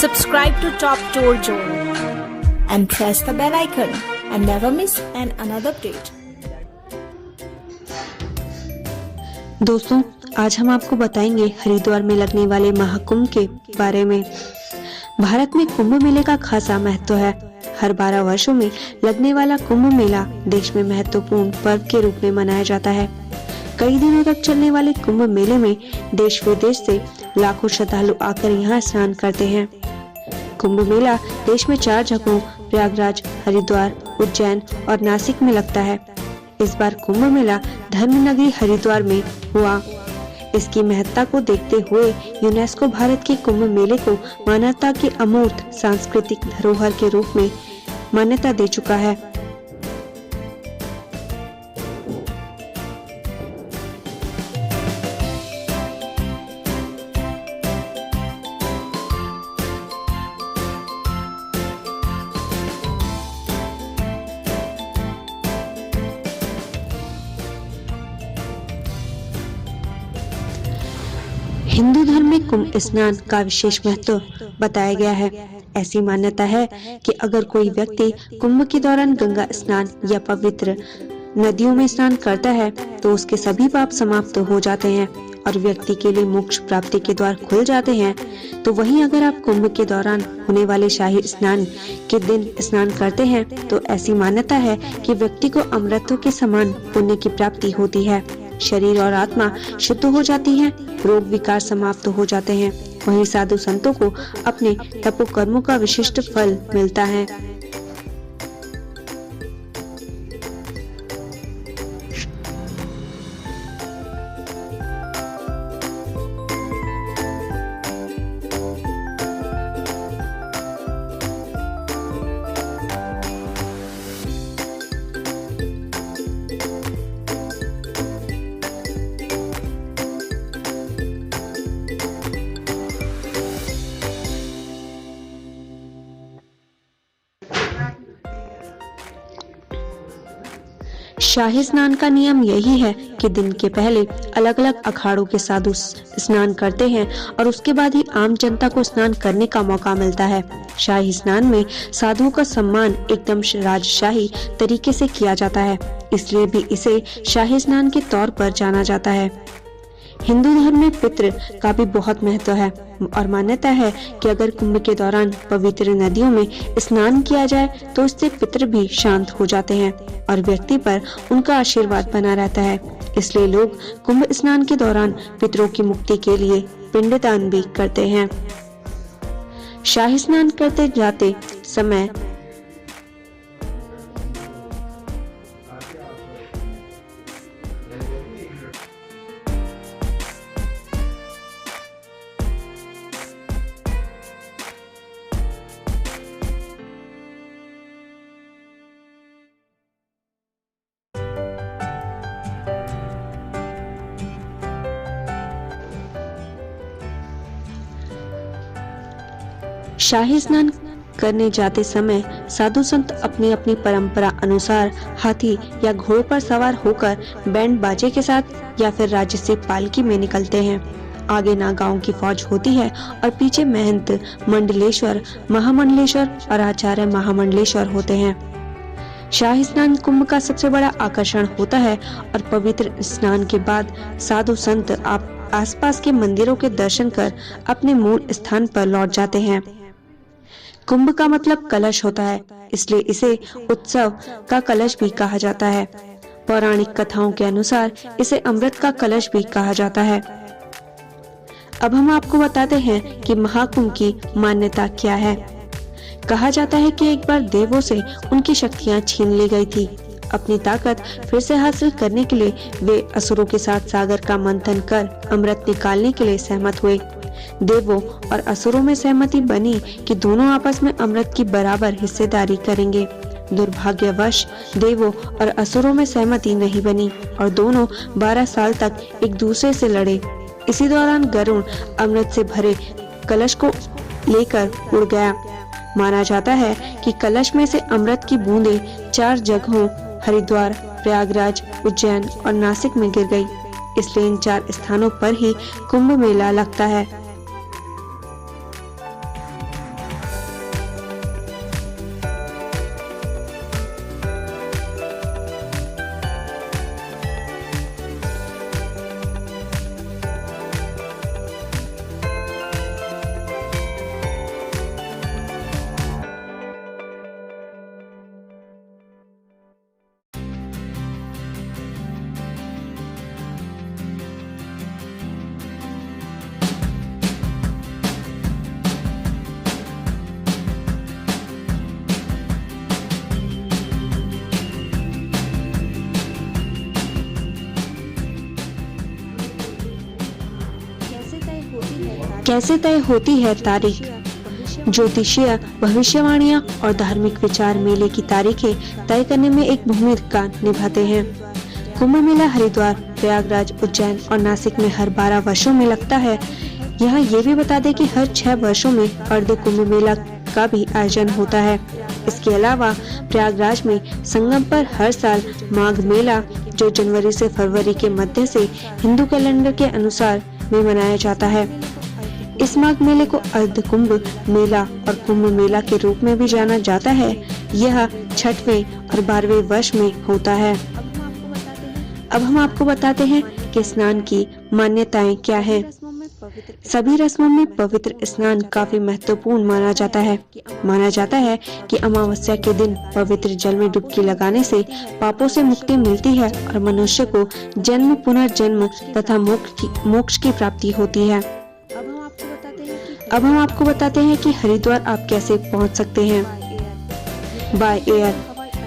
Subscribe to Top Tour Zone and press the bell icon and never miss another update. दोस्तों, आज हम आपको बताएंगे हरिद्वार में लगने वाले महाकुंभ के बारे में। भारत में कुंभ मेले का खासा महत्व है। हर 12 वर्षों में लगने वाला कुंभ मेला देश में महत्वपूर्ण पर्व के रूप में मनाया जाता है। कई दिनों तक चलने वाले कुंभ मेले में देश विदेश से लाखों श्रद्धालु आकर यहाँ स्नान करते हैं। कुंभ मेला देश में 4 जगहों प्रयागराज, हरिद्वार, उज्जैन और नासिक में लगता है। इस बार कुंभ मेला धर्म नगरी हरिद्वार में हुआ। इसकी महत्ता को देखते हुए यूनेस्को भारत के कुंभ मेले को मानवता की अमूर्त सांस्कृतिक धरोहर के रूप में मान्यता दे चुका है। हिंदू धर्म में कुंभ स्नान का विशेष महत्व बताया गया है। ऐसी मान्यता है कि अगर कोई व्यक्ति कुंभ के दौरान गंगा स्नान या पवित्र नदियों में स्नान करता है तो उसके सभी पाप समाप्त हो जाते हैं और व्यक्ति के लिए मोक्ष प्राप्ति के द्वार खुल जाते हैं। तो वहीं अगर आप कुंभ के दौरान होने वाले शाही स्नान के दिन स्नान करते हैं तो ऐसी मान्यता है कि व्यक्ति को अमृतों के समान पुण्य की प्राप्ति होती है। शरीर और आत्मा शुद्ध हो जाती है, रोग विकार समाप्त हो जाते हैं। वहीं साधु संतों को अपने तपोकर्मों का विशिष्ट फल मिलता है। शाही स्नान का नियम यही है कि दिन के पहले अलग अलग अखाड़ों के साधु स्नान करते हैं और उसके बाद ही आम जनता को स्नान करने का मौका मिलता है। शाही स्नान में साधुओं का सम्मान एकदम राजशाही तरीके से किया जाता है, इसलिए भी इसे शाही स्नान के तौर पर जाना जाता है। हिंदू धर्म में पितृ का भी बहुत महत्व है और मान्यता है कि अगर कुंभ के दौरान पवित्र नदियों में स्नान किया जाए तो इससे पितृ भी शांत हो जाते हैं और व्यक्ति पर उनका आशीर्वाद बना रहता है। इसलिए लोग कुंभ स्नान के दौरान पितरों की मुक्ति के लिए पिंडदान भी करते हैं। शाही स्नान करते जाते समय शाही स्नान करने जाते समय साधु संत अपनी अपनी परंपरा अनुसार हाथी या घोड़ों पर सवार होकर बैंड बाजे के साथ या फिर राज्य से पालकी में निकलते हैं। आगे नागाओं की फौज होती है और पीछे महंत मंडलेश्वर, महामंडलेश्वर और आचार्य महामंडलेश्वर होते हैं। शाही स्नान कुंभ का सबसे बड़ा आकर्षण होता है और पवित्र स्नान के बाद साधु संत आसपास के मंदिरों के दर्शन कर अपने मूल स्थान पर लौट जाते हैं। कुंभ का मतलब कलश होता है, इसलिए इसे उत्सव का कलश भी कहा जाता है। पौराणिक कथाओं के अनुसार इसे अमृत का कलश भी कहा जाता है। अब हम आपको बताते हैं कि महाकुंभ की मान्यता क्या है। कहा जाता है कि एक बार देवों से उनकी शक्तियां छीन ली गई थी। अपनी ताकत फिर से हासिल करने के लिए वे असुरों के साथ सागर का मंथन कर अमृत निकालने के लिए सहमत हुए। देवों और असुरों में सहमति बनी कि दोनों आपस में अमृत की बराबर हिस्सेदारी करेंगे। दुर्भाग्यवश देवों और असुरों में सहमति नहीं बनी और दोनों 12 साल तक एक दूसरे से लड़े। इसी दौरान गरुड़ अमृत से भरे कलश को लेकर उड़ गया। माना जाता है कि कलश में से अमृत की बूंदें 4 जगहों हरिद्वार, प्रयागराज, उज्जैन और नासिक में गिर गई। इसलिए इन 4 स्थानों पर ही कुंभ मेला लगता है। कैसे तय होती है तारीख? ज्योतिषीय भविष्यवाणियां और धार्मिक विचार मेले की तारीखें तय करने में एक भूमिका निभाते हैं। कुंभ मेला हरिद्वार, प्रयागराज, उज्जैन और नासिक में हर 12 वर्षों में लगता है। यहाँ ये भी बता दें कि हर 6 वर्षों में अर्ध कुंभ मेला का भी आयोजन होता है। इसके अलावा प्रयागराज में संगम पर हर साल माघ मेला, जो जनवरी से फरवरी के मध्य से हिंदू कैलेंडर के अनुसार में मनाया जाता है। इस माघ मेले को अर्ध कुंभ मेला और कुंभ मेला के रूप में भी जाना जाता है। यह 6वें और 12वें वर्ष में होता है। अब हम आपको बताते हैं कि स्नान की मान्यताएं क्या हैं। सभी रस्मों में पवित्र स्नान काफी महत्वपूर्ण माना जाता है। माना जाता है कि अमावस्या के दिन पवित्र जल में डुबकी लगाने से पापों से मुक्ति मिलती है और मनुष्य को जन्म, पुनर्जन्म तथा मोक्ष की प्राप्ति होती है। अब हम आपको बताते हैं कि हरिद्वार आप कैसे पहुंच सकते हैं। By air.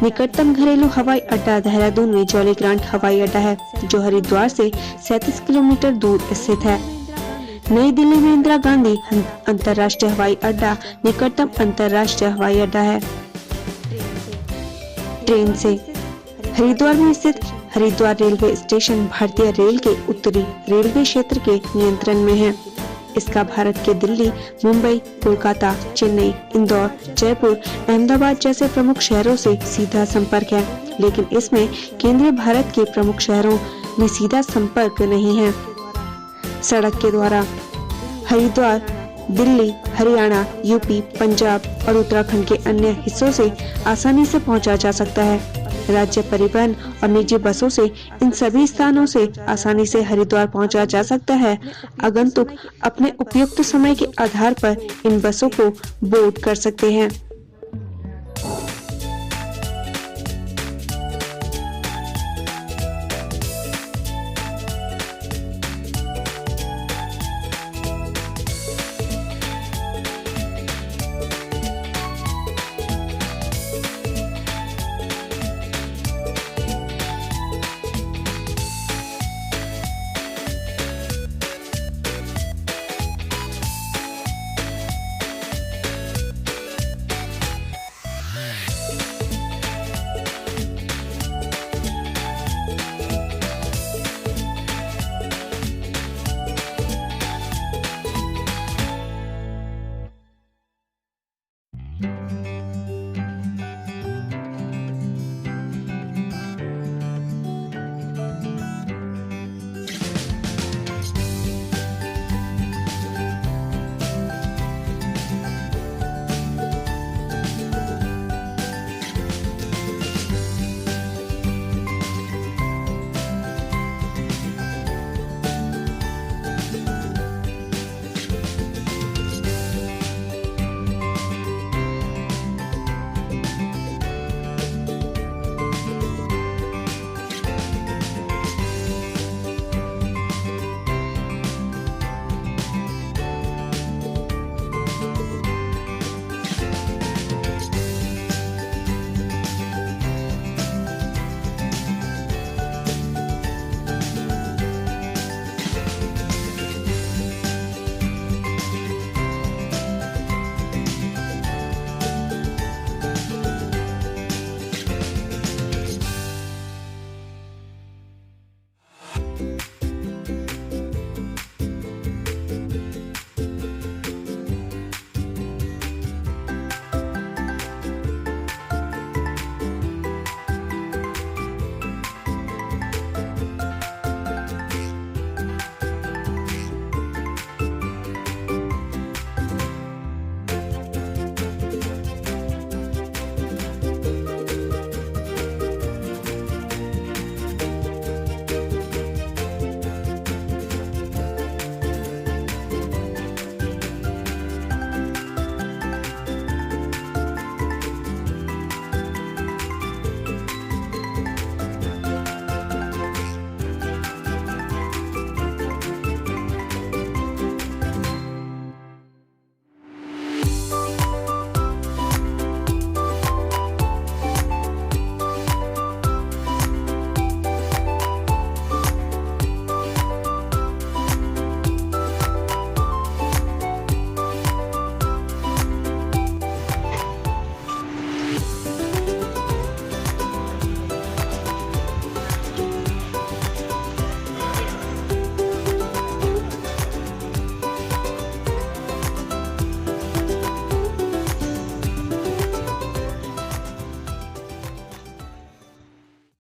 निकटतम घरेलू हवाई अड्डा देहरादून में जॉली ग्रांट हवाई अड्डा है, जो हरिद्वार से 37 किलोमीटर दूर स्थित है। नई दिल्ली में इंदिरा गांधी अंतर्राष्ट्रीय हवाई अड्डा निकटतम अंतर्राष्ट्रीय हवाई अड्डा है। ट्रेन से। हरिद्वार में स्थित हरिद्वार रेलवे स्टेशन भारतीय रेल के उत्तरी रेलवे क्षेत्र के नियंत्रण में है। इसका भारत के दिल्ली, मुंबई, कोलकाता, चेन्नई, इंदौर, जयपुर, अहमदाबाद जैसे प्रमुख शहरों से सीधा संपर्क है, लेकिन इसमें केंद्रीय भारत के प्रमुख शहरों में सीधा संपर्क नहीं है। सड़क के द्वारा। हरिद्वार दिल्ली, हरियाणा, यूपी, पंजाब और उत्तराखंड के अन्य हिस्सों से आसानी से पहुंचा जा सकता है। राज्य परिवहन और निजी बसों से इन सभी स्थानों से आसानी से हरिद्वार पहुंचा जा सकता है। आगंतुक अपने उपयुक्त समय के आधार पर इन बसों को बोर्ड कर सकते हैं।